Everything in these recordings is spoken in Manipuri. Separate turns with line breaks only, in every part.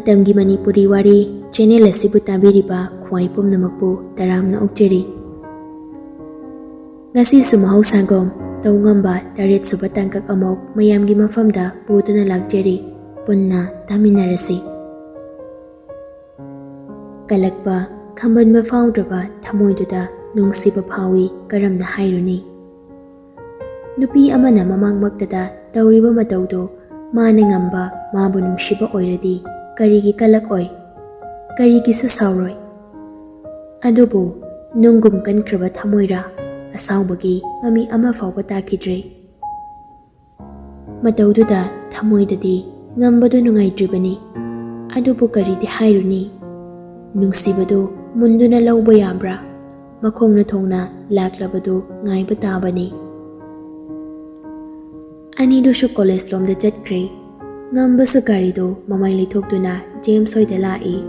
Matamgi Manipuri Wari channel asibu tabiriba khwai pumnamakpu taramna okjeri. Ngasi sumahusagom Toungamba taret suba tangkak amok mayamgi mafamda puduna lakjeri punna taminarasi. Kalakpa khambanba faundraba thamoiduda nungsiba phawi karamna hairuni. Nupi amana mamangmaktada tawriba matawdo mana ngamba mabu nungsiba oiradi karigi kalak oi karigi su sauroi. Adubu nungum kankraba thamoira asawbagi mami ama fawba takidre. Matawduda thamoidadi ngambadu nungaidribani. Adubu karidi hairuni. Nungsibadu munduna lawba yabra. Makhongna thongna laklabadu ngaiba tabani. Anidushu college lomda jatkre. Ngambasu garido mamay lithokduna James hoida lai.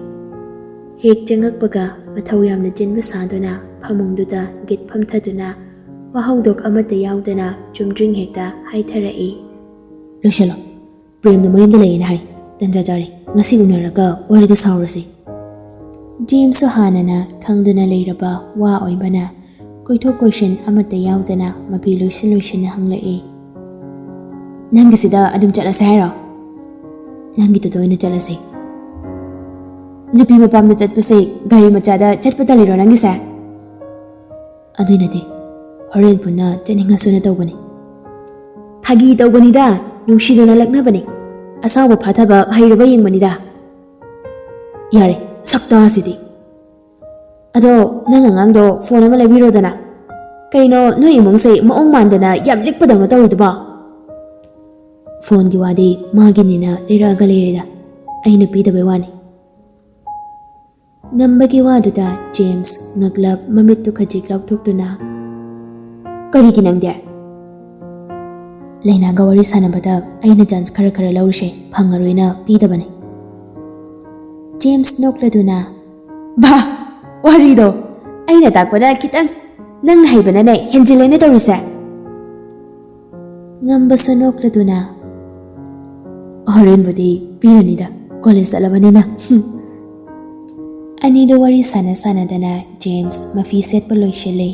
Hek jangakpaga mathaw yamna jinba saduna phamungduda git phamthaduna wahaudok amata yaudana chumdring hekta haitharai.
Loisalo prem na mayamda layina hai tanja jari ngasi unaraga waridu saurasi.
James hanana khangduna leiraba wa oibana koithok koishin amata yaudana mabi loisin hanglai.
Nangisida adum chalase hairo nangi to doina chalase. Nupi mapamda chatpase gari machada chatpata liro nangisa. Aduinati horen punna chaninga suna tawbani. Phagi tawbanida nungsiduna laknabani. Asawa phathaba hairaba yengbanida. Yare sakta asidi. Ado nangangang do phone ama labiro dana. Kaino no imongse maong mandana yam likpadang tawriduba. Phone ki wadi maginina liraga lirida. Aina pidabay wani.
Ngambagi waduda James ngaglap mamittu khajik laukthokduna.
Karigi nangde? Lainaga wari sanabada aina chance khara laurishe phangaroina pidabani.
James nokladuna.
Ba warido aina takpada kitang nang haibana ne henjilene tawrise.
Ngambasu nokladuna.
Horen budi piranida college alabanina.
Anido wari sanadana James mafi setpa loishele.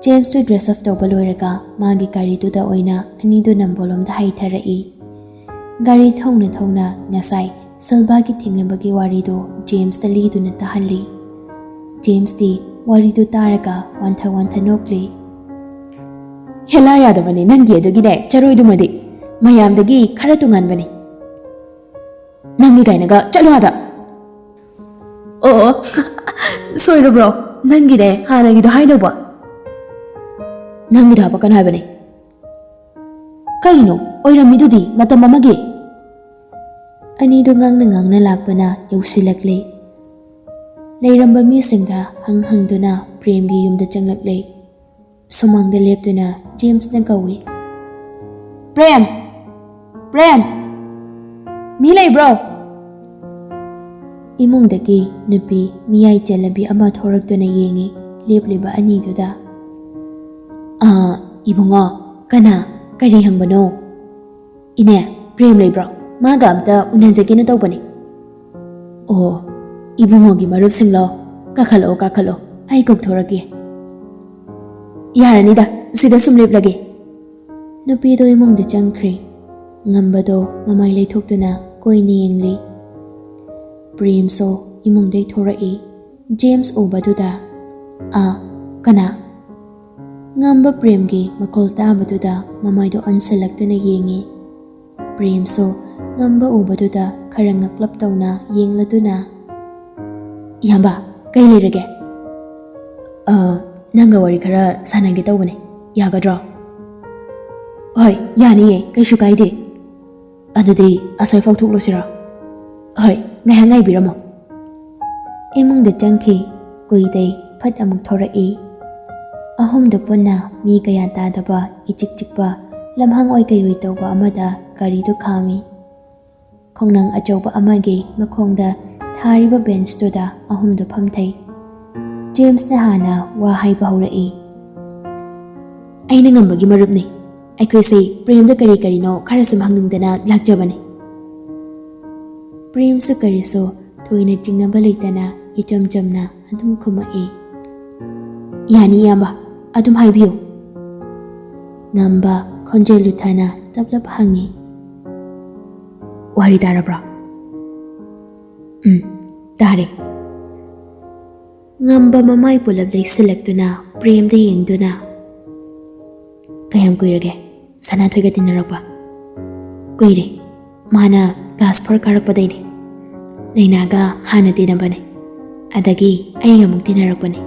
James to dress up tawba loiraga magi gari tuda oina anido nambolomda haitharai. Gari thongna ngasai salbagi thingnabagi warido James ta liduna tahalli. James di warido taraga wantha nokli.
Hela yadabani nangi adugine charoidumadi mayamdagi khara tunganbani. Nangi gainaga chalo hada. Oh, sorry bro. Nangi de hanagi do haidaba. Nangi da ba kan haibani. Kaino oiramidudi matam amagi.
Anido ngangna lakbana yausilakle. Leiramba misingda hangduna premgi yumda changlakle. Sumangda lepduna James na kawi.
Prem! Milay bro!
Imungdagi nupi miyay jalabi ama thorakduna yengi lepliba aniduda.
Ibungo, kana, kari hangbano. Ine, Prem lay bro. Maga amta unanjagina tawbani. Oh, ibungo gi marup singlo. Kakalo. Ay kogthoragi. Yaranida, sida sumlip lagi.
Nupido imungda changkri. Ngambado mamay laythokduna koini yengli. Prem so imungday thorai. James ubaduda.
Kana.
Ngamba Premgi makol tabaduda mamaydo ansalakduna yengi. Prem so ngamba ubaduda karangaklap tawna yengladuna.
Yamba, kay lirage? Nanga wari kara sanagi tawbani. Yagadro? Hoy, yaniye, kay shukaydi. Adudi asoy fawthuklo sira. Hoy, ngay biramo.
Imungda changki kuiday phat amuk thorai. Ahumda punna mi kaya tadaba ichikpa lamhang oy kayoy tawba amada garido khami. Khongnang achawba amagi makhongda thariba bench tuda ahumda phamthai. James na hana wa haiba haurai.
Aina ngambagi marupni. Aikhoise Prem da kari no khara sum hangningdana lakjabani.
Premsu kariso thoina jingnaba leitana icham chamna adum khumai.
Yani iyamba adum haibiyo.
Ngamba khonjelu thana taplap hangi.
Wari tarabra? Tare.
Ngamba mamai pulap leisilakduna Premda yengduna.
Kayam kuirage Sanathoiga tinnarakpa? Kuire. Mana class 4 karakpadaini. Lainaga hana tinabane. Adagi aiga muk tinnarakpane.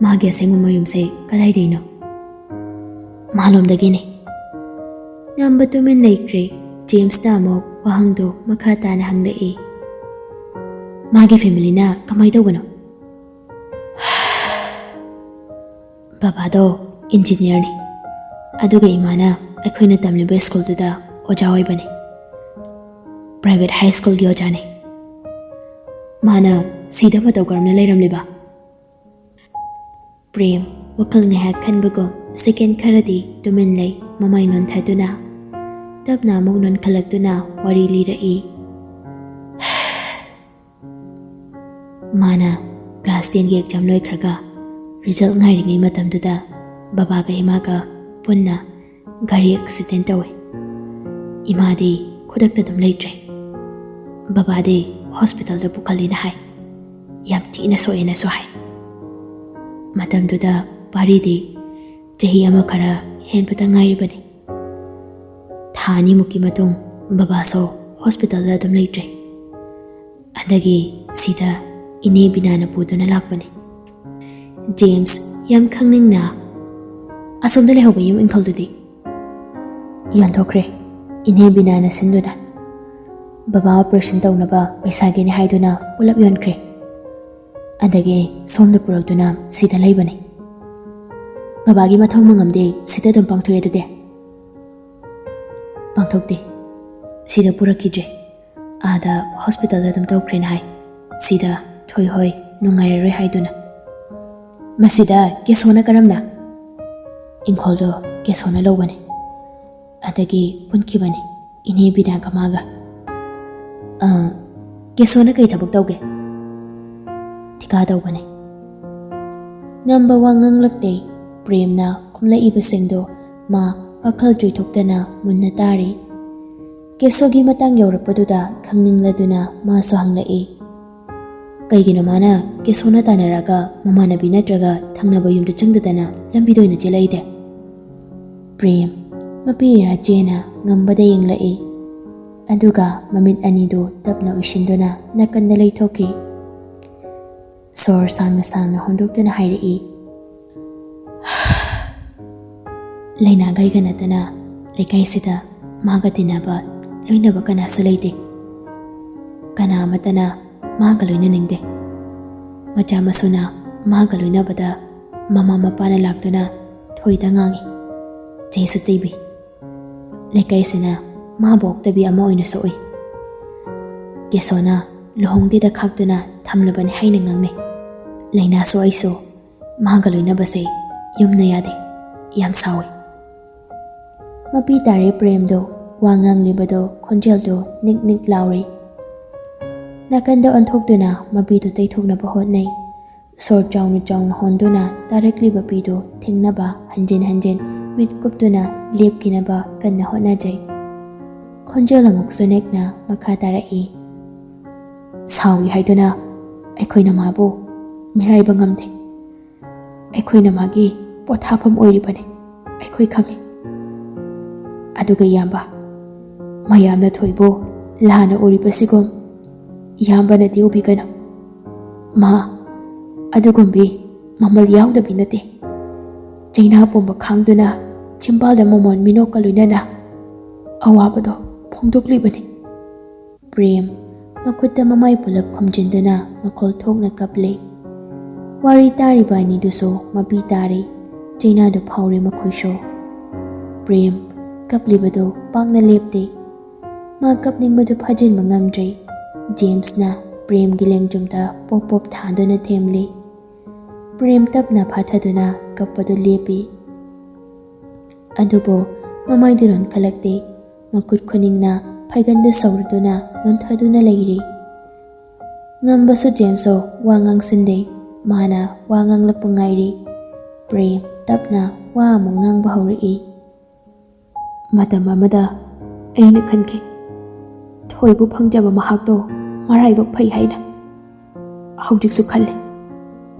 Magi asengma mayumse kadaidaino? Malomdagine.
Ngamba tumin laikre James na amok wahangdo makha tana hanglai.
Magi family na kamay tawgano? Babado engineer ni. Aduga imana akoina tamliba school tuda oja oibane. Private high school gi oja ne. Mana sida mataw karamna lairamliba.
Prem wakal ngahak khanbagom second kharadi tumin lai mamay non thaduna. Tapna amok non khalakduna wari lirai.
Mana class 10 gi exam loikhraga result ngairingai matamduda babaga imaga punna gari accident tawe. Imadi khudakta dum leitre. Babade hospital da pukhalina hai. Yam tina soena so hai. Matamduda paridi chahi ama khara henpata ngairibani. Thani muki matung baba so hospital da dum leitre. Adagi sida ine binana puduna lakbani.
James yam khangning na
asomda lehoba yum ingtholdudi yanthokre ine binana sinduna baba operation tawnaba paisa gene haiduna pulap yonkre adage somda purakduna sida leibani baba gi mathau mangamde sida dum pangthoye dude pangthokte sida purakidre ada hospital da dum tawkre nai sida thoi hoi nungaire haiduna masida kesona karamna ingkholdo kesona lobane adagi punkibane ine bina kamaga kesona kai thabak tawge tika tawbane
ngamba wangang lakte Premna kumla ibasengdo ma akhal joithoktana munna tari kesogi matang yaurakpaduda khangningladuna ma so hanglai.
Kaigino mana kesona tanaraga mamanabi natraga thangnaba yumdu changdadana lambidoina chelaide.
Prem mapira chena ngambada yenglai. Aduga mamit anido tapna ushinduna nakanda leithoki. Sor sangna sangna hondoktana hairi.
Laina gaiga natana leikaisida maga tinaba loinaba kana sulaide. Kana matana maga loina ningde. Macha masuna maga loina bada mama mapana lakduna thoida ngangi. Jesu tibi. Lekaisina ma boktabi ama oina soi. Kesona lohongdi da khakduna thamlabani haina ngangne. Laina so aiso maga loina base yumna yade yam sawi.
Mapi tare Premdo wangang libado khonjeldo nik lauri. Nakanda onthokduna mabidu teithoknaba hotnai. Sor chawna honduna tarakli bapidu thingnaba hanjin mit kuptuna lepkinaba kanna hotnajai. Khonjel amuk sunekna makha tarai.
Sawi haiduna aikhoina mabu miraiba ngamde. Aikhoina magi pothapam oiribane. Aikhoi khangi. Aduga yamba mayamna thoibo lana oribasigom yamba na diubi kana ma adugumbi mamal yaudabhi nate chaina pomba khangduna chimbalda momon minokka loinana awabado phongdoklibani.
Prem makutta mamai pulap khomjinduna makhol thokna kaple. Wari tari bani duso mapi tari chaina do phaure makhoisho. Prem kaplibado pakna lepte. Ma kapningbado phajin mangamdre. James na Prem gilengjumta pop thanduna themli. Prem tapna phathaduna kappado lepi. Adubo mamai diron kalakte makut khuningna ꯐꯩꯒꯟꯗ ꯁꯧꯔꯗꯨꯅ ꯂꯣꯟꯊꯗꯨꯅ ꯂꯩꯔꯤ. ꯉꯝꯕꯁꯨ ꯖꯦꯝꯁꯁꯨ ꯋꯥ ꯉꯥꯡꯁꯤꯟꯗꯦ. ꯃꯥꯅ ꯋꯥ ꯉꯥꯡꯂꯛꯄ ꯉꯥꯏꯔꯤ. ꯄ꯭ꯔꯦꯝ ꯇꯞꯅ ꯋꯥ ꯑꯃꯨꯛ ꯉꯥꯡꯕ ꯍꯧꯔꯛꯏ.
ꯃꯇꯝ ꯑꯃꯗ ꯑꯩꯅ ꯈꯟꯈꯤ ꯊꯣꯏꯕꯨ ꯐꯪꯖꯕ ꯃꯍꯥꯛꯇꯣ ꯃꯔꯥꯏꯕꯛ ꯐꯩ ꯍꯥꯏꯅ. ꯍꯧꯖꯤꯛꯁꯨ ꯈꯜꯂꯤ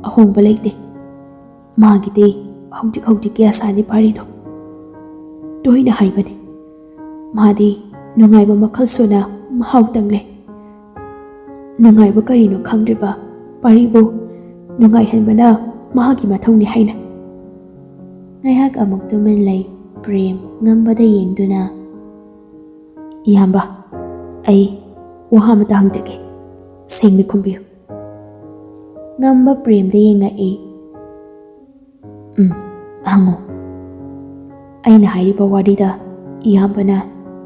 ꯑꯍꯣꯡꯕ ꯂꯩꯇꯦ. ꯃꯥꯒꯤꯗꯤ ꯍꯧꯖꯤꯛꯀꯤ ꯑꯁꯥꯅꯤ ꯄꯥꯔꯤꯗꯣ. ꯇꯣꯏꯅ ꯍꯥꯏꯕꯅꯤ ꯃꯥꯗꯤ ꯅꯨꯡꯉꯥꯏꯕ ꯃꯈꯜ ꯁꯨꯅ ꯃꯍꯥꯎ ꯇꯪꯂꯦ. ꯅꯨꯡꯉꯥꯏꯕ ꯀꯔꯤꯅꯣ ꯈꯪꯗ꯭ꯔꯤꯕ ꯄꯥꯔꯤꯕꯨ ꯅꯨꯡꯉꯥꯏꯍꯟꯕꯅ ꯃꯍꯥꯛꯀꯤ ꯃꯊꯧꯅꯤ ꯍꯥꯏꯅ.
ꯉꯥꯏꯍꯥꯛ ꯑꯃꯨꯛ ꯇꯨꯃꯤꯟ ꯂꯩ. ꯄ꯭ꯔꯦꯝ ꯉꯝꯕꯗ ꯌꯦꯡꯗꯨꯅ,
ꯏꯌꯥꯝꯕ, ꯑꯩ ꯋꯥ ꯑꯃꯇ ꯍꯪꯖꯒꯦ, ꯁꯦꯡꯅ ꯈꯨꯝꯕꯤꯌꯨ.
ꯉꯝꯕ ꯄ꯭ꯔꯦꯝꯗ ꯌꯦꯡꯉꯛꯏ.
ꯍꯪꯉꯨ. ꯑꯩꯅ ꯍꯥꯏꯔꯤꯕ ꯋꯥꯔꯤꯗ ꯏꯌꯥꯝꯕꯅ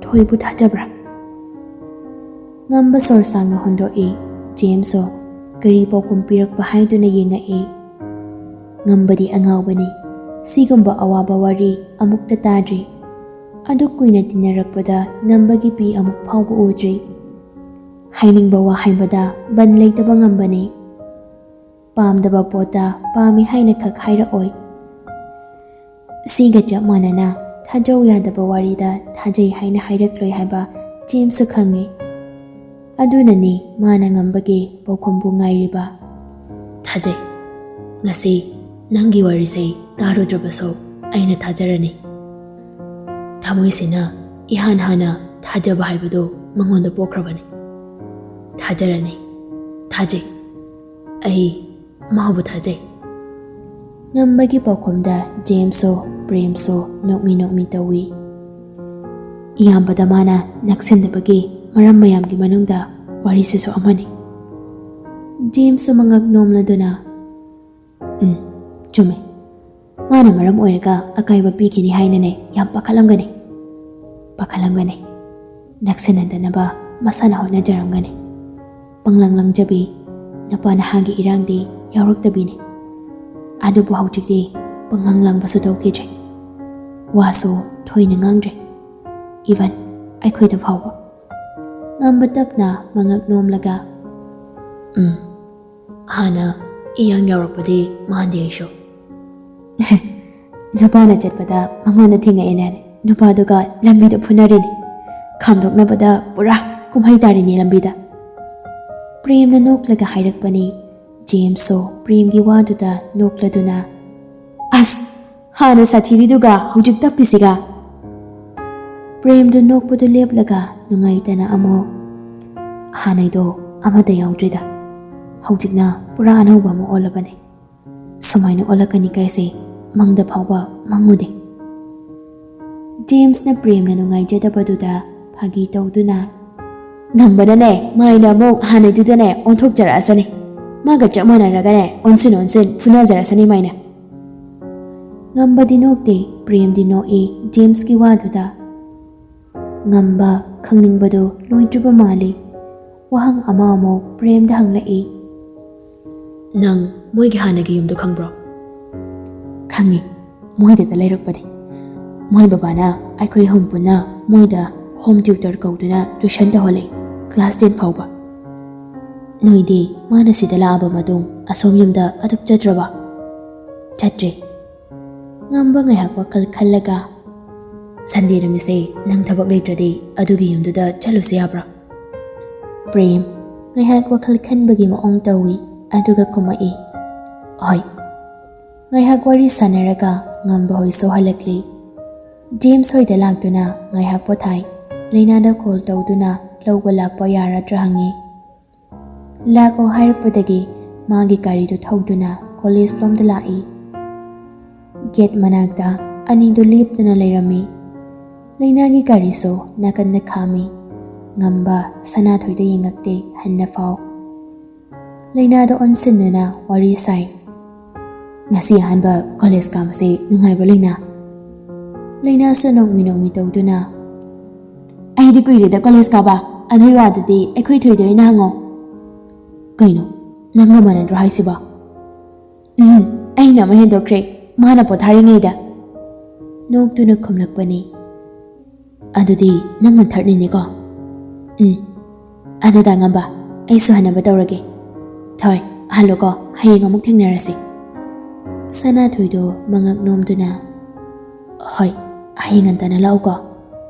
ꯊꯣꯏꯕꯨ ꯊꯥꯖꯕ꯭ꯔꯥ?
ꯉꯝꯕ ꯁꯣꯔ ꯁꯥꯡꯅ ꯍꯣꯟꯗꯣꯛꯏ. ꯖꯦꯝꯁꯁꯨ ꯀꯔꯤ ꯄꯥꯎꯈꯨꯝ ꯄꯤꯔꯛꯄ ꯍꯥꯏꯗꯨꯅ ꯌꯦꯡꯉꯛꯏ. ꯉꯝꯕꯗꯤ ꯑꯉꯥꯎꯕꯅꯤ. ꯁꯤꯒꯨꯝꯕ ꯑꯋꯥꯕ ꯋꯥꯔꯤ ꯑꯃꯨꯛꯇ ꯇꯥꯗ꯭ꯔꯤ. ꯑꯗꯨꯛ ꯀꯨꯏꯅ ꯇꯤꯟꯅꯔꯛꯄꯗ ꯉꯝꯕꯒꯤ ꯄꯤ ꯑꯃꯨꯛ ꯐꯥꯎꯕ ꯎꯗ꯭ꯔꯤ. ꯍꯥꯏꯅꯤꯡꯕ ꯋꯥ ꯍꯥꯏꯕꯗ ꯕꯟ ꯂꯩꯇꯕ ꯉꯝꯕꯅꯤ. ꯄꯥꯝꯗꯕ ꯄꯣꯠꯇ ꯄꯥꯝꯃꯤ ꯍꯥꯏꯅ ꯈꯛ ꯍꯥꯏꯔꯛꯑꯣꯏ. ꯁꯤꯒ ꯆꯞ ꯃꯥꯟꯅꯅ ꯊꯥꯖꯧ ꯌꯥꯗꯕ ꯋꯥꯔꯤꯗ ꯊꯥꯖꯩ ꯍꯥꯏꯅ ꯍꯥꯏꯔꯛꯂꯣꯏ ꯍꯥꯏꯕ ꯖꯦꯝꯁꯁꯨ ꯈꯪꯉꯤ. ꯑꯗꯨꯅꯅꯤ ꯃꯥꯅ ꯉꯝꯕꯒꯤ ꯄꯥꯎꯈꯨꯝꯕꯨ ꯉꯥꯏꯔꯤꯕ.
ꯊꯥꯖꯩ. ꯉꯁꯤ ꯅꯪꯒꯤ ꯋꯥꯔꯤꯁꯦ ꯇꯥꯔꯨꯗ꯭ꯔꯕꯁꯨ ꯑꯩꯅ ꯊꯥꯖꯔꯅꯤ. ꯊꯃꯣꯏꯁꯤꯅ ꯏꯍꯥꯟ ꯍꯥꯟꯅ ꯊꯥꯖꯕ ꯍꯥꯏꯕꯗꯨ ꯃꯉꯣꯟꯗ ꯄꯣꯛꯈ꯭ꯔꯕꯅꯤ. ꯊꯥꯖꯔꯅꯤ. ꯊꯥꯖꯩ. ꯑꯩ ꯃꯥꯕꯨ ꯊꯥꯖꯩ.
ꯉꯝꯕꯒꯤ ꯄꯥꯎꯈꯨꯝꯗ ꯖꯦꯝꯁꯁꯨ ꯄ꯭ꯔꯦꯝꯁꯨ ꯅꯣꯛꯃꯤ ꯇꯧꯏ.
ꯏꯌꯥꯝꯕꯗ ꯃꯥꯅ ꯅꯛꯁꯤꯟꯗꯕꯒꯤ ꯃꯔꯝ ꯃꯌꯥꯝꯒꯤ ꯃꯅꯨꯡꯗ ꯋꯥꯔꯤꯁꯤꯁꯨ ꯑꯃꯅꯤ.
ꯖꯦꯝꯁꯁꯨ ꯃꯉꯛ ꯅꯣꯝꯂꯗꯨꯅ,
ꯆꯨꯝꯃꯦ. ꯃꯥꯅ ꯃꯔꯝ ꯑꯣꯏꯔꯒ ꯑꯀꯥꯏꯕ ꯄꯤꯈꯤꯅꯤ ꯍꯥꯏꯅꯅꯦ ꯌꯥꯝ ꯄꯥꯈꯠꯂꯝꯒꯅꯤ. ꯅꯛꯁꯤꯟꯅꯗꯅꯕ ꯃꯁꯥꯅ ꯍꯣꯠꯅꯖꯔꯝꯒꯅꯤ. ꯄꯪꯂꯪ ꯂꯪꯖꯕꯤ, ꯅꯨꯄꯥ ꯅꯍꯥꯒꯤ ꯏꯔꯥꯡꯗꯤ ꯌꯥꯎꯔꯛꯇꯕꯤꯅꯤ. ꯑꯗꯨꯕꯨ ꯍꯧꯖꯤꯛꯇꯤ ꯄꯪꯂꯪ ꯂꯪꯕꯁꯨ ꯇꯧꯈꯤꯗ꯭ꯔꯦ. ꯋꯥꯁꯨ ꯊꯣꯏꯅ ꯉꯥꯡꯗ꯭ꯔꯦ. ꯏꯚꯟ ꯑꯩꯈꯣꯏꯗ ꯐꯥꯎꯕ.
ꯉꯝꯕ ꯇꯞꯅ ꯃꯉꯛ ꯅꯣꯝꯂꯒ,
ꯍꯥꯟꯅ ꯏꯌꯥꯡ ꯌꯥꯎꯔꯛꯄꯗꯤ ꯃꯥꯟꯗꯦ ꯑꯩꯁꯨ.
ꯅꯨꯄꯥꯅ ꯆꯠꯄꯗ ꯃꯉꯣꯟꯗ ꯊꯦꯡꯉꯛꯑꯦꯅꯦ. ꯅꯨꯄꯥꯗꯨꯒ ꯂꯝꯕꯤꯗ ꯐꯨꯅꯔꯤꯅꯤ. ꯈꯥꯝꯗꯣꯛꯅꯕꯗ ꯄꯨꯔꯥ ꯀꯨꯝꯍꯩ ꯇꯥꯔꯤꯅꯤ ꯂꯝꯕꯤꯗ. ꯄ꯭ꯔꯦꯝꯅ ꯅꯣꯛꯂꯒ ꯍꯥꯏꯔꯛꯄꯅꯤ. ꯖꯦꯝꯁꯁꯨ ꯄ꯭ꯔꯦꯝꯒꯤ ꯋꯥꯗꯨꯗ ꯅꯣꯛꯂꯗꯨꯅ,
ꯑꯁ, ꯍꯥꯟꯅ ꯁꯥꯊꯤꯔꯤꯗꯨꯒ ꯍꯧꯖꯤꯛ ꯇꯞꯄꯤꯁꯤꯒ.
ꯄ꯭ꯔꯦꯝꯗꯨ ꯅꯣꯛꯄꯗꯨ ꯂꯦꯞꯂꯒ ꯅꯨꯡꯉꯥꯏꯇꯅ ꯑꯃꯨꯛ,
ꯍꯥꯟꯅꯩꯗꯣ ꯑꯃꯠꯇ ꯌꯥꯎꯗ꯭ꯔꯤꯗ. ꯍꯧꯖꯤꯛꯅ ꯄꯨꯔꯥ ꯑꯅꯧꯕ ꯑꯃ ꯑꯣꯜꯂꯕꯅꯤ. ꯁꯨꯃꯥꯏꯅ ꯑꯣꯜꯂꯛꯀꯅꯤ ꯀꯥꯏꯁꯦ ꯃꯪꯗ ꯐꯥꯎꯕ ꯃꯪꯉꯨꯗꯦ.
ꯖꯦꯝꯁꯅ ꯄ꯭ꯔꯦꯝꯅ ꯅꯨꯡꯉꯥꯏꯖꯗꯕꯗꯨꯗ ꯐꯥꯒꯤ ꯇꯧꯗꯨꯅ,
ꯉꯝꯕꯅꯅꯦ ꯃꯥꯏꯅ ꯑꯃꯨꯛ ꯍꯥꯟꯅꯩꯗꯨꯗꯅꯦ ꯑꯣꯟꯊꯣꯛꯆꯔꯛꯑꯁꯅꯤ. ꯃꯥꯒ ꯆꯞ ꯃꯥꯟꯅꯔꯒꯅꯦ ꯑꯣꯟꯁꯤꯟ ꯐꯨꯅꯖꯔꯁꯅꯤ ꯃꯥꯏꯅ.
ꯉꯝꯕꯗꯤ ꯅꯣꯛꯇꯦ. ꯄ꯭ꯔꯦꯝꯗꯤ ꯅꯣꯛꯏ ꯖꯦꯝꯁꯀꯤ ꯋꯥꯗꯨꯗ. ꯉꯝꯕ ꯈꯪꯅꯤꯡꯕꯗꯨ ꯂꯣꯏꯗ꯭ꯔꯤꯕ ꯃꯥꯜꯂꯤ. ꯋꯥꯍꯪ ꯑꯃ ꯑꯃꯨꯛ ꯄ꯭ꯔꯦꯝꯗ ꯍꯪꯂꯛꯏ.
ꯅꯪ ꯃꯣꯏꯒꯤ ꯍꯥꯟꯅꯒꯤ ꯌꯨꯝꯗꯣ ꯈꯪꯕ꯭ꯔꯣ?
ꯈꯪꯉꯤ.
ꯃꯣꯏꯗ ꯂꯩꯔꯛꯄꯅꯤ. ꯃꯣꯏ ꯕꯕꯥꯅ ꯑꯩꯈꯣꯏ ꯑꯍꯨꯝ ꯄꯨꯟꯅ ꯃꯣꯏꯗ ꯍꯣꯝ ꯇ꯭ꯌꯨꯇꯔ ꯀꯧꯗꯨꯅ ꯇ꯭ꯌꯨꯁꯟ ꯇꯧꯍꯜꯂꯛꯏ, ꯀ꯭ꯂꯥꯁ 10 ꯐꯥꯎꯕ. ꯅꯣꯏꯗꯤ ꯃꯥꯅ ꯁꯤꯗ ꯂꯥꯛꯑꯕ ꯃꯇꯨꯡ ꯑꯁꯣꯝ ꯌꯨꯝꯗ ꯑꯗꯨꯝ ꯆꯠꯇ꯭ꯔꯕ?
ꯆꯠꯇ꯭ꯔꯦ. ꯉꯝꯕ ꯉꯥꯏꯍꯥꯛ ꯋꯥꯈꯜ ꯈꯜꯂꯒ,
ꯁꯟꯗꯦ ꯅꯨꯃꯤꯠꯁꯦ ꯅꯪ ꯊꯕꯛ ꯂꯩꯇ꯭ꯔꯗꯤ ꯑꯗꯨꯒꯤ ꯌꯨꯝꯗꯨꯗ ꯆꯠꯂꯨꯁꯦ ꯌꯥꯕ꯭ꯔꯥ?
ꯄ꯭ꯔꯦꯝ ꯉꯥꯏꯍꯥꯛ ꯋꯥꯈꯜ ꯈꯟꯕꯒꯤ ꯃꯑꯣꯡ ꯇꯧꯏ. ꯑꯗꯨꯒ ꯈꯨꯝꯃꯛꯏ,
ꯍꯣꯏ.
ꯉꯥꯏꯍꯥꯛ ꯋꯥꯔꯤ ꯁꯥꯟꯅꯔꯒ ꯉꯝꯕ ꯍꯣꯏꯁꯨ ꯍꯜꯂꯛꯂꯤ. ꯖꯦꯝꯁ ꯍꯣꯏꯗ ꯂꯥꯛꯇꯨꯅ ꯉꯥꯏꯍꯥꯛ ꯄꯣꯊꯥꯏ. ꯂꯩꯅꯥꯗ ꯀꯣꯜ ꯇꯧꯗꯨꯅ ꯂꯧꯕ ꯂꯥꯛꯄ ꯌꯥꯔꯗ꯭ꯔꯥ ꯍꯪꯉꯤ. ꯂꯥꯛꯑꯣ ꯍꯥꯏꯔꯛꯄꯗꯒꯤ ꯃꯥꯒꯤ ꯒꯥꯔꯤꯗꯨ ꯊꯧꯗꯨꯅ ꯀꯣꯂꯦꯖ ꯂꯣꯝꯗ ꯂꯥꯛꯏ. ꯒꯦꯠ ꯃꯅꯥꯛꯇ ꯑꯅꯤꯗꯨ ꯂꯦꯞꯇꯨꯅ ꯂꯩꯔꯝꯃꯤ. ꯂꯩꯅꯥꯒꯤ ꯒꯥꯔꯤꯁꯨ ꯅꯥꯀꯟꯗ ꯈꯥꯝꯃꯤ. ꯉꯝꯕ ꯁꯅꯥꯊꯣꯏꯗ ꯌꯦꯡꯉꯛꯇꯦ ꯍꯟꯅ ꯐꯥꯎ. ꯂꯩꯅꯥꯗ ꯑꯣꯟꯁꯤꯟꯗꯨꯅ ꯋꯥꯔꯤ ꯁꯥꯏ.
ꯉꯁꯤ ꯑꯍꯥꯟꯕ ꯀꯣꯂꯦꯖ ꯀꯥꯕꯁꯦ ꯅꯨꯡꯉꯥꯏꯕ꯭ꯔꯣ ꯂꯩꯅꯥ?
ꯂꯩꯅꯥꯁꯨ ꯅꯣꯛꯃꯤ ꯇꯧꯗꯨꯅ,
ꯑꯩꯗꯤ ꯀꯨꯏꯔꯦꯗ ꯀꯣꯂꯦꯖ ꯀꯥꯕ. ꯑꯗꯨꯒꯤ ꯋꯥꯗꯨꯗꯤ ꯑꯩꯈꯣꯏ ꯊꯣꯏꯗ ꯑꯣꯏꯅ ꯍꯪꯉꯣ. ꯀꯩꯅꯣ, ꯅꯪꯒ ꯃꯥꯟꯅꯗ꯭ꯔꯣ ꯍꯥꯏꯁꯤꯕꯣ?
ꯑꯩꯅ ꯑꯃ ꯍꯦꯟꯗꯣꯛꯈ꯭ꯔꯦ, ꯃꯥꯅ ꯄꯣꯊꯥꯔꯤꯉꯩꯗ. ꯅꯣꯛꯇꯨꯅ ꯈꯨꯝꯂꯛꯄꯅꯤ.
ꯑꯗꯨꯗꯤ ꯅꯪꯅ ꯊꯥꯔꯠꯅꯤꯅꯦꯀꯣ? ꯑꯗꯨꯗ ꯉꯝꯕ ꯑꯩꯁꯨ ꯍꯟꯅꯕ ꯇꯧꯔꯒꯦ ꯊꯣꯏ ꯍꯜꯂꯣꯀꯣ ꯍꯌꯦꯡ ꯑꯃꯨꯛ ꯊꯦꯡꯅꯔꯁꯤ
ꯁꯅꯥꯊꯣꯏꯗꯣ ꯃꯉꯛ ꯅꯣꯝꯗꯨꯅ
ꯍꯣꯏ ꯍꯌꯦꯡ ꯉꯟꯇꯥꯅ ꯂꯥꯛꯎꯀꯣ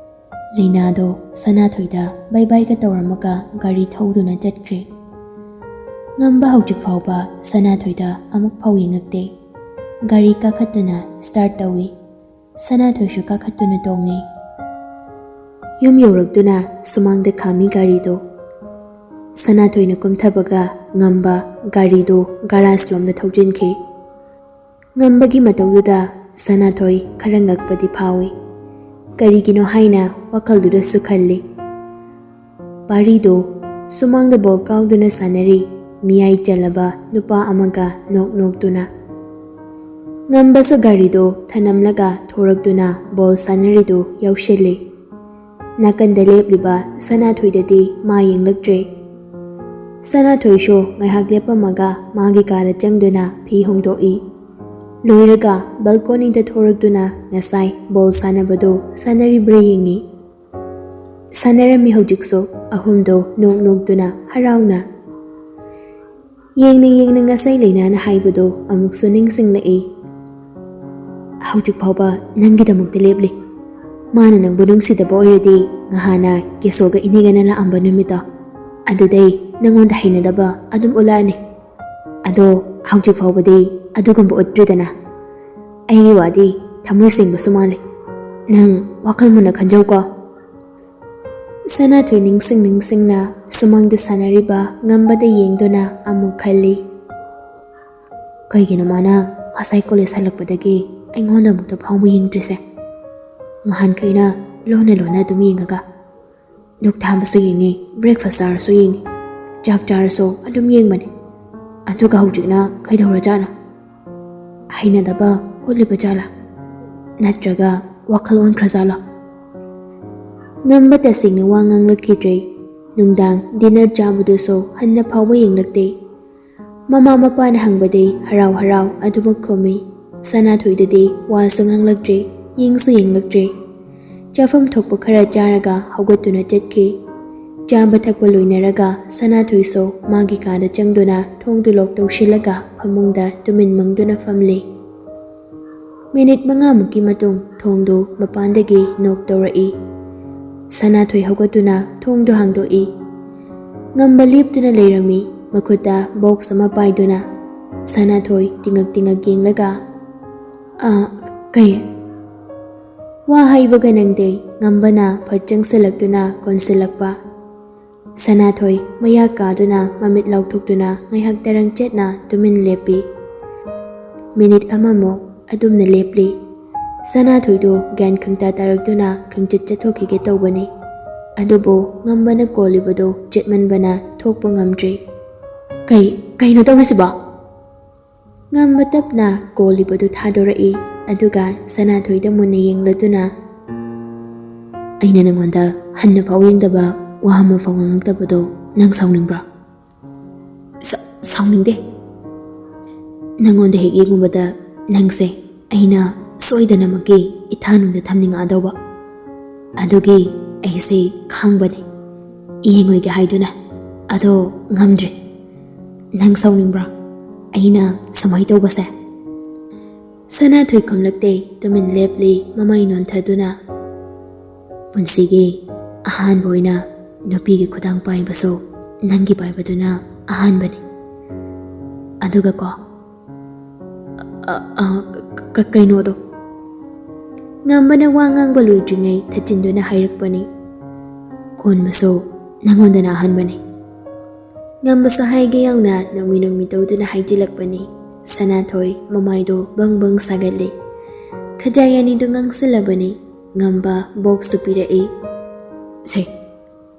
ꯂꯩꯅꯥꯗꯣ ꯁꯅꯥꯊꯣꯏꯗ ꯕꯥꯏ ꯕꯥꯏꯒ ꯇꯧꯔꯝꯃꯒ ꯒꯥꯔꯤ ꯊꯧꯗꯨꯅ ꯆꯠꯈ꯭ꯔꯦ꯫ ꯉꯝꯕ ꯍꯧꯖꯤꯛ ꯐꯥꯎꯕ ꯁꯅꯥꯊꯣꯏꯗ ꯑꯃꯨꯛ ꯐꯥꯎ ꯌꯦꯡꯉꯛꯇꯦ꯫ ꯒꯥꯔꯤ ꯀꯥꯈꯠꯇꯨꯅ ꯁ꯭ꯇꯥꯔꯠ ꯇꯧꯏ꯫ ꯁꯅꯥꯊꯣꯏꯁꯨ ꯀꯥꯈꯠꯇꯨꯅ ꯇꯣꯡꯉꯤ꯫ ꯌꯨꯝ ꯌꯧꯔꯛꯇꯨꯅ ꯁꯨꯃꯥꯡꯗ ꯈꯥꯝꯃꯤ ꯒꯥꯔꯤꯗꯣ꯫ ꯁꯅꯥꯊꯣꯏꯅ ꯀꯨꯝꯊꯕꯒ ꯉꯝꯕ ꯒꯥꯔꯤꯗꯣ ꯒꯥꯔꯥꯖ ꯂꯣꯝꯗ ꯊꯧꯖꯤꯟꯈꯤ꯫ ꯉꯝꯕꯒꯤ ꯃꯇꯧꯗꯨꯗ ꯁꯅꯥꯊꯣꯏ ꯈꯔ ꯉꯛꯄꯗꯤ ꯐꯥꯎꯏ꯫ ꯀꯔꯤꯒꯤꯅꯣ ꯍꯥꯏꯅ ꯋꯥꯈꯜꯗꯨꯗꯁꯨ ꯈꯜꯂꯤ꯫ ꯄꯥꯔꯤꯗꯣ ꯁꯨꯃꯥꯡꯗ ꯕꯣꯜ ꯀꯥꯎꯗꯨꯅ ꯁꯥꯟꯅꯔꯤ ꯃꯤꯌꯥꯏ ꯆꯜꯂꯕ ꯅꯨꯄꯥ ꯑꯃꯒ ꯅꯣꯛ ꯅꯣꯛꯇꯨꯅ꯫ ꯉꯝꯕꯁꯨ ꯒꯥꯔꯤꯗꯣ ꯊꯅꯝꯂꯒ ꯊꯣꯔꯛꯇꯨꯅ ꯕꯣꯜ ꯁꯥꯟꯅꯔꯤꯗꯨ ꯌꯥꯎꯁꯤꯜꯂꯤ꯫ ꯅꯥꯀꯟꯗ ꯂꯦꯞꯂꯤꯕ ꯁꯅꯥꯊꯣꯏꯗꯗꯤ ꯃꯥ ꯌꯦꯡꯂꯛꯇ꯭ꯔꯦ꯫ ꯁꯅꯥꯊꯣꯏꯁꯨ ꯉꯥꯏꯍꯥꯛ ꯂꯦꯞꯄꯝꯃꯒ ꯃꯥꯒꯤ ꯀꯥꯗ ꯆꯪꯗꯨꯅ ꯐꯤ ꯍꯣꯡꯗꯣꯛꯏ꯫ ꯂꯣꯏꯔꯒ ꯕꯜꯀꯣꯅꯤꯗ ꯊꯣꯔꯛꯇꯨꯅ ꯉꯁꯥꯏ ꯕꯣꯜ ꯁꯥꯟꯅꯕꯗꯣ ꯁꯥꯟꯅꯔꯤꯕ꯭ꯔꯥ ꯌꯦꯡꯉꯤ꯫ ꯁꯥꯟꯅꯔꯝꯃꯤ ꯍꯧꯖꯤꯛꯁꯨ ꯑꯍꯨꯝꯗꯣ ꯅꯣꯛ ꯅꯣꯛꯇꯨꯅ ꯍꯔꯥꯎꯅ꯫ ꯌꯦꯡꯅ ꯉꯁꯥꯏ ꯂꯩꯅꯥꯅ ꯍꯥꯏꯕꯗꯣ ꯑꯃꯨꯛꯁꯨ ꯅꯤꯡꯁꯤꯡꯂꯛꯏ꯫ ꯍꯧꯖꯤꯛ ꯐꯥꯎꯕ ꯅꯪꯒꯤꯗꯃꯛꯇ ꯂꯦꯞꯂꯤ꯫ ꯃꯥꯅ ꯅꯪꯕꯨ ꯅꯨꯡꯁꯤꯗꯕ ꯑꯣꯏꯔꯗꯤ ꯉꯍꯥꯟꯅ ꯀꯦꯁꯣꯒ ꯏꯅꯦꯒꯅ ꯂꯥꯛꯑꯝꯕ ꯅꯨꯃꯤꯠꯇꯣ ꯑꯗꯨꯗꯩ ꯅꯪꯉꯣꯟꯗ ꯍꯩꯅꯗꯕ ꯑꯗꯨꯝ ꯎꯠꯂꯛꯑꯅꯤ꯫ ꯑꯗꯣ ꯍꯧꯖꯤꯛ ꯐꯥꯎꯕꯗꯤ ꯑꯗꯨꯒꯨꯝꯕ ꯎꯠꯇ꯭ꯔꯤꯗꯅ꯫ ꯑꯩꯒꯤ ꯋꯥꯗꯤ ꯊꯃꯣꯏ ꯁꯦꯡꯕꯁꯨ ꯃꯥꯜꯂꯤ꯫ ꯅꯪ ꯋꯥꯈꯜ ꯃꯨꯟꯅ ꯈꯟꯖꯧꯀꯣ꯫ ꯁꯅꯥꯊꯣꯏ ꯅꯤꯡꯁꯤꯡꯅ ꯁꯨꯃꯥꯡꯗ ꯁꯥꯟꯅꯔꯤꯕ ꯉꯝꯕꯗ ꯌꯦꯡꯗꯨꯅ ꯑꯃꯨꯛ ꯈꯜꯂꯤ꯫ ꯀꯩꯒꯤꯅꯣ ꯃꯥꯅ ꯉꯁꯥꯏ ꯀꯣꯂꯦꯖ ꯍꯜꯂꯛꯄꯗꯒꯤ ꯑꯩꯉꯣꯟꯗ ꯑꯃꯨꯛꯇ ꯐꯥꯎꯕ ꯌꯦꯡꯗ꯭ꯔꯤꯁꯦ? ꯅꯍꯥꯟꯈꯩꯅ ꯂꯣꯟꯅ ꯑꯗꯨꯝ ꯌꯦꯡꯉꯒ ꯗꯨꯛ ꯊꯥꯕꯁꯨ ꯌꯦꯡꯉꯤ, ꯕ꯭ꯔꯦꯛꯐꯥꯁ ꯆꯥꯔꯁꯨ ꯌꯦꯡꯉꯤ, ꯆꯥꯛ ꯆꯥꯔꯁꯨ ꯑꯗꯨꯝ ꯌꯦꯡꯕꯅꯤ꯫ ꯑꯗꯨꯒ ꯍꯧꯖꯤꯛꯅ ꯀꯩꯗꯧꯔꯖꯥꯠꯅꯣ? ꯍꯩꯅꯗꯕ ꯎꯠꯂꯤꯕ ꯖꯥꯠꯂꯥ? ꯅꯠꯇ꯭ꯔꯒ ꯋꯥꯈꯜ ꯑꯣꯟꯈ꯭ꯔꯖꯥꯠꯂꯣ? ꯉꯝꯕ ꯇꯁꯦꯡꯅ ꯋꯥ ꯉꯥꯡꯂꯛꯈꯤꯗ꯭ꯔꯦ꯫ ꯅꯨꯡꯗꯥꯡ ꯗꯤꯅꯔ ꯆꯥꯕꯗꯨꯁꯨ ꯍꯟꯅ ꯐꯥꯎꯕ ꯌꯦꯡꯂꯛꯇꯦ꯫ ꯃꯃꯥ ꯃꯄꯥꯅ ꯍꯪꯕꯗꯤ ꯍꯔꯥꯎ ꯍꯔꯥꯎ ꯑꯗꯨꯃꯛ ꯈꯨꯝꯃꯤ꯫ ꯁꯅꯥꯊꯣꯏꯗꯗꯤ ꯋꯥꯁꯨ ꯉꯥꯡꯂꯛꯇ꯭ꯔꯦ, ꯌꯦꯡꯁꯨ ꯌꯦꯡꯂꯛꯇ꯭ꯔꯦ꯫ ꯆꯥꯐꯝ ꯊꯣꯛꯄ ꯈꯔ ꯆꯥꯔꯒ ꯍꯧꯒꯠꯇꯨꯅ ꯆꯠꯈꯤ꯫ ꯆꯥꯕ ꯊꯛꯄ ꯂꯣꯏꯅꯔꯒ ꯁꯅꯥꯊꯣꯏꯁꯨ ꯃꯥꯒꯤ ꯀꯥꯗ ꯆꯪꯗꯨꯅ ꯊꯣꯡꯗꯨ ꯂꯣꯛ ꯇꯧꯁꯤꯜꯂꯒ ꯐꯃꯨꯡꯗ ꯇꯨꯃꯤꯟ ꯃꯪꯗꯨꯅ ꯐꯝꯂꯤ꯫ ꯃꯤꯅꯤꯠ 5ꯃꯨꯛꯀꯤ ꯃꯇꯨꯡ ꯊꯣꯡꯗꯨ ꯃꯄꯥꯟꯗꯒꯤ ꯅꯣꯛ ꯇꯧꯔꯛꯏ꯫ ꯁꯅꯥꯊꯣꯏ ꯍꯧꯒꯠꯇꯨꯅ ꯊꯣꯡꯗꯨ ꯍꯥꯡꯗꯣꯛꯏ꯫ ꯉꯝꯕ ꯂꯦꯞꯇꯨꯅ ꯂꯩꯔꯝꯃꯤ, ꯃꯈꯨꯠꯇ ꯕꯣꯛꯁ ꯑꯃ ꯄꯥꯏꯗꯨꯅ꯫ ꯁꯅꯥꯊꯣꯏ ꯇꯤꯉꯛ ꯌꯦꯡꯂꯒ ꯀꯩ? ꯋꯥ ꯍꯥꯏꯕꯒ ꯅꯪꯗꯦ ꯉꯝꯕꯅ ꯐꯠ ꯆꯪꯁꯤꯜꯂꯛꯇꯨꯅ ꯀꯣꯟꯁꯤꯜꯂꯛꯄ꯫ ꯁꯅꯥꯊꯣꯏ ꯃꯌꯥ ꯀꯥꯗꯨꯅ ꯃꯃꯤꯠ ꯂꯥꯎꯊꯣꯛꯇꯨꯅ ꯉꯥꯏꯍꯥꯛ ꯇꯔꯪ ꯆꯦꯠꯅ ꯇꯨꯃꯤꯟ ꯂꯦꯞꯄꯤ꯫ ꯃꯤꯅꯤꯠ ꯑꯃꯃꯨꯛ ꯑꯗꯨꯝꯅ ꯂꯦꯞꯂꯤ꯫ ꯁꯅꯥꯊꯣꯏꯗꯨ ꯒ꯭ꯌꯥꯟ ꯈꯪꯇꯥ ꯇꯥꯔꯛꯇꯨꯅ ꯈꯪꯆꯠ ꯆꯠꯊꯣꯛꯈꯤꯒꯦ ꯇꯧꯕꯅꯤ꯫ ꯑꯗꯨꯕꯨ ꯉꯝꯕꯅ ꯀꯣꯜꯂꯤꯕꯗꯨ ꯆꯦꯠꯃꯟꯕꯅ ꯊꯣꯛꯄ ꯉꯝꯗ꯭ꯔꯤ꯫ ꯀꯩꯅꯣ ꯇꯧꯔꯤꯁꯤꯕꯣ? ꯉꯝꯕ ꯇꯞꯅ ꯀꯣꯜꯂꯤꯕꯗꯨ ꯊꯥꯗꯣꯔꯛꯏ꯫ ꯑꯗꯨꯒ ꯁꯅꯥꯊꯣꯏꯗ ꯃꯨꯟꯅ ꯌꯦꯡꯂꯗꯨꯅ ꯑꯩꯅ ꯅꯪꯉꯣꯟꯗ ꯍꯟꯅ ꯐꯥꯎ ꯌꯦꯡꯗꯕ ꯋꯥ ꯑꯃ ꯐꯥꯎ ꯉꯥꯡꯂꯛꯇꯕꯗꯣ ꯅꯪ ꯁꯥꯎꯅꯤꯡꯕ꯭ꯔꯣ? ꯁꯥꯎꯅꯤꯡꯗꯦ꯫ ꯅꯪꯉꯣꯟꯗ ꯍꯦꯛ ꯌꯦꯡꯉꯨꯕꯗ ꯅꯪꯁꯦ ꯑꯩꯅ ꯁꯣꯏꯗꯅꯃꯛꯀꯤ ꯏꯊꯥꯅꯨꯡꯗ ꯊꯝꯅꯤꯡꯉꯛꯑꯗꯧꯕ꯫ ꯑꯗꯨꯒꯤ ꯑꯩꯁꯦ ꯈꯥꯡꯕꯅꯤ, ꯌꯦꯡꯉꯣꯏꯒꯦ ꯍꯥꯏꯗꯨꯅ꯫ ꯑꯗꯣ ꯉꯝꯗ꯭ꯔꯦ꯫ ꯅꯪ ꯁꯥꯎꯅꯤꯡꯕ꯭ꯔꯣ ꯑꯩꯅ ꯁꯨꯃꯥꯏ ꯇꯧꯕꯁꯦ? ꯁꯅꯥꯊꯣꯏ ꯈꯨꯝꯂꯛꯇꯦ, ꯇꯨꯃꯤꯟ ꯂꯦꯞꯂꯤ ꯃꯃꯩ ꯅꯣꯟꯊꯗꯨꯅ꯫ ꯄꯨꯟꯁꯤꯒꯤ ꯑꯍꯥꯟꯕ ꯑꯣꯏꯅ ꯅꯨꯄꯤꯒꯤ ꯈꯨꯗꯥꯡ ꯄꯥꯏꯕꯁꯨ ꯅꯪꯒꯤ ꯄꯥꯏꯕꯗꯨꯅ ꯑꯍꯥꯟꯕꯅꯤ꯫ ꯑꯗꯨꯒ ꯀꯩꯅꯣꯗꯣ? ꯉꯝꯕꯅ ꯋꯥ ꯉꯥꯡꯕ ꯂꯣꯏꯗ꯭ꯔꯤꯉꯩ ꯊꯠꯆꯤꯟꯗꯨꯅ ꯍꯥꯏꯔꯛꯄꯅꯤ꯫ ꯀꯣꯟꯕꯁꯨ ꯅꯪꯉꯣꯟꯗꯅ ꯑꯍꯥꯟꯕꯅꯤ꯫ ꯉꯝꯕꯁꯨ ꯍꯥꯏꯒꯦ ꯌꯥꯎꯅ ꯅꯣꯡꯃꯤ ꯇꯧꯗꯨꯅ ꯍꯥꯏꯖꯤꯜꯂꯛꯄꯅꯤ꯫ ꯁꯅꯥꯊꯣꯏ ꯃꯃꯥꯏꯗꯨ ꯕꯪ ꯁꯥꯒꯠꯂꯤ꯫ ꯈꯖꯥꯏ ꯑꯅꯤꯗꯨ ꯉꯥꯡꯁꯤꯜꯂꯕꯅꯤ꯫ ꯉꯝꯕ ꯕꯣꯛꯁꯁꯨ ꯄꯤꯔꯛꯏ꯫ ꯁꯦ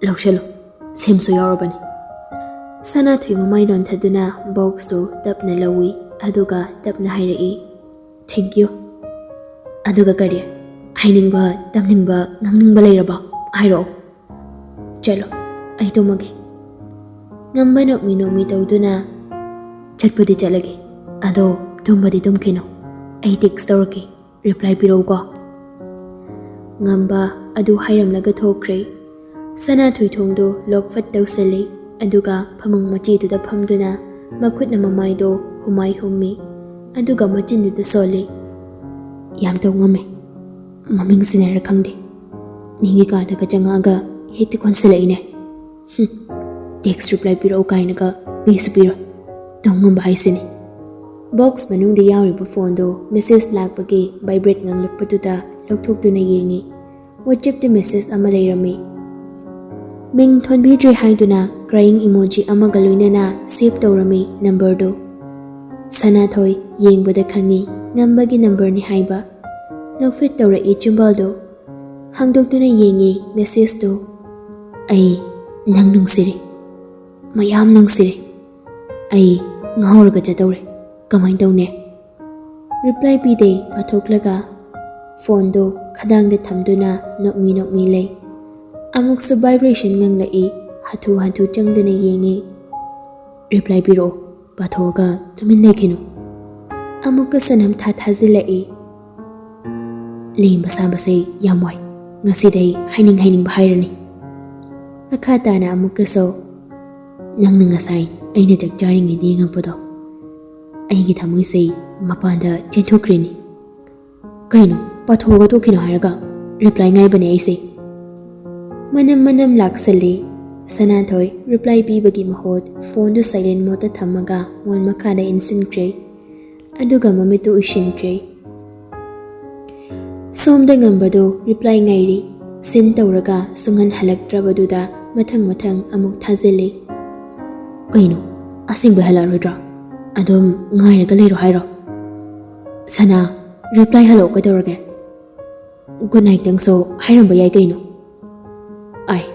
ꯂꯧꯁꯜꯂꯨ, ꯁꯦꯝꯁꯨ ꯌꯥꯎꯔꯕꯅꯤ꯫ ꯁꯅꯥꯊꯣꯏ ꯃꯃꯥꯏ ꯅꯣꯟꯊꯗꯨꯅ ꯕꯣꯛꯁꯇꯨ ꯇꯞꯅ ꯂꯧꯏ꯫ ꯑꯗꯨꯒ ꯇꯞꯅ ꯍꯥꯏꯔꯛꯏ, ꯊꯦꯡꯛ ꯌꯨ꯫ ꯑꯗꯨꯒ ꯀꯔꯤ? ꯍꯥꯏꯅꯤꯡꯕ, ꯇꯝꯅꯤꯡꯕ, ꯉꯥꯡꯅꯤꯡꯕ ꯂꯩꯔꯕꯣ? ꯍꯥꯏꯔꯛꯑꯣ꯫ ꯆꯠꯂꯣ, ꯑꯩ ꯇꯨꯝꯃꯒꯦ꯫ ꯉꯝꯕ ꯅꯣꯛꯃꯤ ꯇꯧꯗꯨꯅ ꯆꯠꯄꯨꯗꯤ ꯆꯠꯂꯒꯦ, ꯑꯗꯣ ꯇꯨꯝꯕꯗꯤ ꯇꯨꯝꯈꯤꯅꯨ꯫ ꯑꯩ ꯇꯦꯛꯁ ꯇꯧꯔꯛꯀꯦ, ꯔꯤꯄ꯭ꯂꯥꯏ ꯄꯤꯔꯛꯎꯀꯣ꯫ ꯉꯝꯕ ꯑꯗꯨ ꯍꯥꯏꯔꯝꯂꯒ ꯊꯣꯛꯈ꯭ꯔꯦ꯫ Sanathoi thongdo lokfat tawsali aduga phamang machiduda phamduna makhutna mamaido humai hummi aduga machinduda soli.
Yam tau ngame. Maming sinara khangde. Mingi kada ka jangaga hekti konsela ine. Text reply piro kaina ka bisu piro. Toungamba haisini.
Box manungda yauriba phone do message lakpagi vibrate nganglakpaduda lokthokduna yengi. WhatsApp the message ama leirami. Ming thonbidri haiduna crying emoji amaga loinana save tawrami number do. Sanathoi yengbada khangi ngambagi number ni haiba. Lokfit tawra e chumbal do. Hangdokduna yengi message do.
Ai nang nungsiri. Mayam nungsiri. Ai ngahorga jatawre. Kamai tawne?
Reply pide pathoklaga phone do khadang de thamduna nokmi lay. Amuk su vibration nganglai hathu changduna yengi.
Reply piro pathoga tumin lekhino.
Amuk ka sanam thazilai.
Limba sabasay yamwai. Ngasiday haining bahayrani.
Akata na amuk ka so.
Nang nangasay ay najagjaring hindi ngagpado. Aigi thamoisay mapanda chenthokrini. Kaino pathoga tokino hairaga reply ngay bane aise.
Manam laksali. Sanathoi reply pibagi mahod phone do silent mode thamaga mon makada insinkre. Aduga mamitu ushinkre. Somda ngambado reply ngairi. Sin tawraga sungan halaktrabaduda mathang amuk thazili.
Kaino asing bahalarudra. Adom ngairaga leiro hairo. Sana reply hello kadawrage. Good night tang so hairamba yai kaino. Ai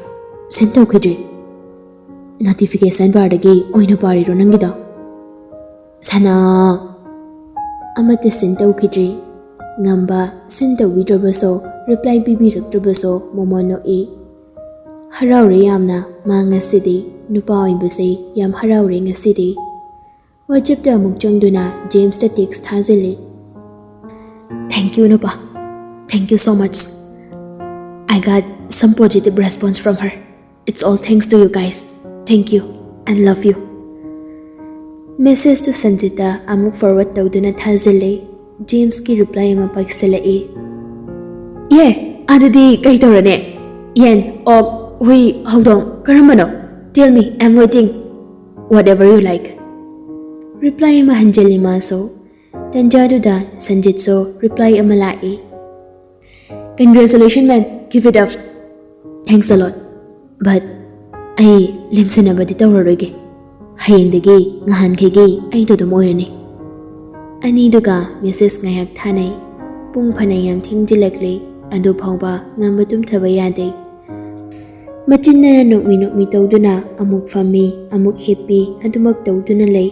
send tawkhidri. Notification bar dagi oina pariro nangida. Sana
amate send tawkhidri. Ngamba send tawbidrabaso reply bibirakrabaso momono e. Haraure yamna ma ngasidi nupa oibase yam haraure ngasidi. WhatsApp da amuk changduna James da text thazili.
Thank you nupa. Thank you so much. I got some positive response from her. It's all thanks to you guys. Thank you and love you.
Message to Sanjita amuk forward tawduna thazili. James ki reply ama paiksalai.
Yeah, adudi kai tawrane. Yen og hui hodong karamano. Tell me, I'm waiting. Whatever you like.
Reply ama hanjali maso. Tanjaduda Sanjit so reply ama lai.
Congratulations man, give it up. Thanks a lot. But I limsanabadi tawrarege. Hayendagi ngahan khegi ai to moirani.
Aniduga message ngayak thanai. Pung phanayam thingjilakli adu phawba ngambatum thaba yade. Machinna nokmi tawduna amuk fami amuk happy adumak tawduna lay.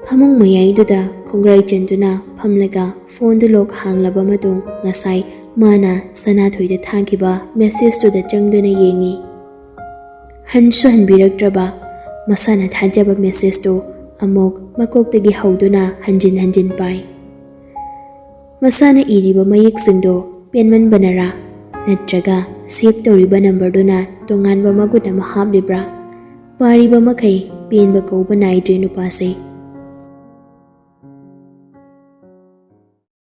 Phamang mayaiduda khongrai chenduna phamlaga phone du lok hanglaba matung ngasai mana Sanathoi da thakiba message to da changduna yengi. Hansu hanbiraktraba masana thajaba message to amok makoktagi hauduna hanjin pai. Masana iriba mayik singdo penman banara natraga save tawriba number duna tonganba maguna mahab libra. Pariba makai penba kauba naidre nupase.